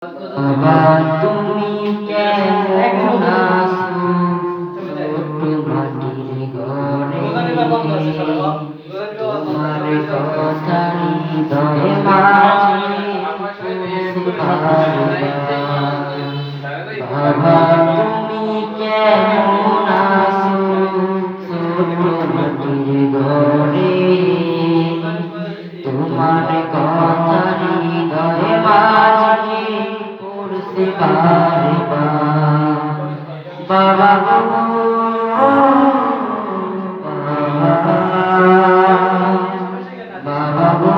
বাবা তুমি কেমন আছো ছোট মাটির ঘরে তোমার কথা হৃদয়ে মাঝে বাবা তুমি কেমন আছো ছোট মাটির ঘরে তোমার কথা হৃদয়ে মাঝে পড়ছে বারে বাবা গো বাবা গো বাবা গো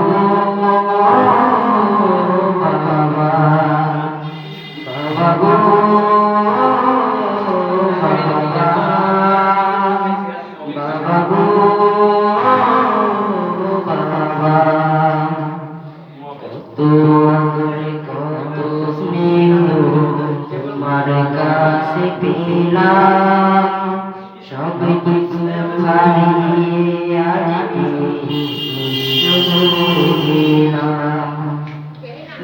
বাবা গো বাবা কত স্নেহ তোমার কাছে পেলাম সব কিছু হারিয়ে আজকে গেলাম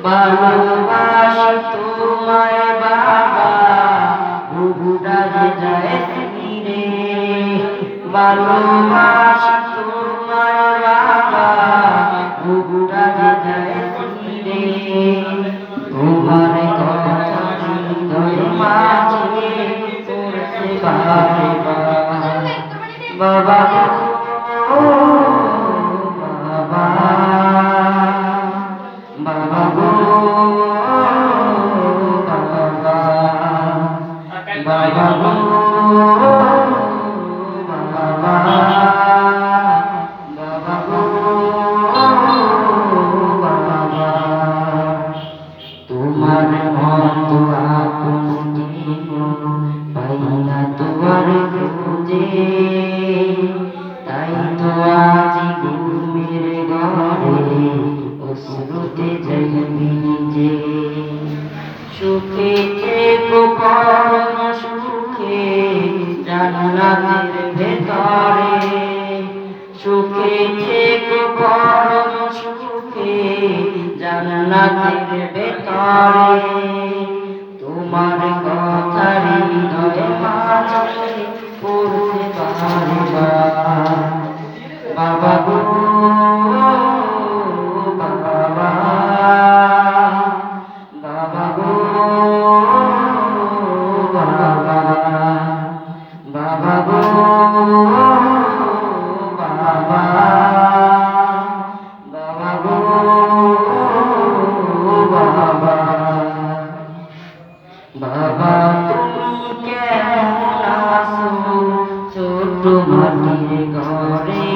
ভালোবাসি তোমায় বাবা বুকটা যে যায় ফিরে ভালোবাসি তোমায় বাবা বুকটা যে যায় ফিরে তোমার কথা হৃদয়ে মাঝে পড়ছে বারে বাবা গো বাবা বাবা গো বাবা বাবা গো বাবা বাবা গো বাবা তোমার মতো আপন পাই না তোমার খুঁজে তাই তো আজ ঘুমের ঘরে অশ্রুতে যাই ভিজে সুখে থেকো পরম সুখে জান্নাতের ভেতরে সুখে থেকো পরম সুখে জান্নাতের ভেতরে তোমার কথা হৃদয়ে মাঝে পড়ছে বাবা গো বাবা বাবা গো বাবা বাবা গো বাবা বাবা গো বাবা বাবা তুমি কেমন আছো ছোট মাটির ঘরে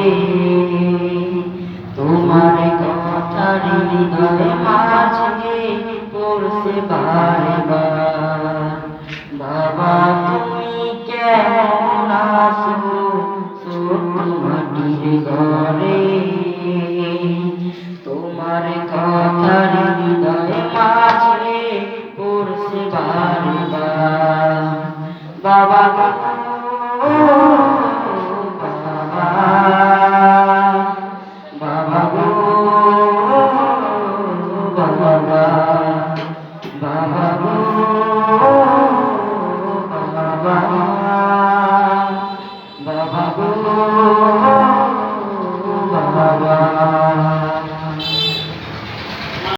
তোমার কথা হৃদয়ে মাঝে পড়ছে বারে বাবা তুমি কেমন আছো ছোট মাটির ঘরে তোমার কথা হৃদয়ে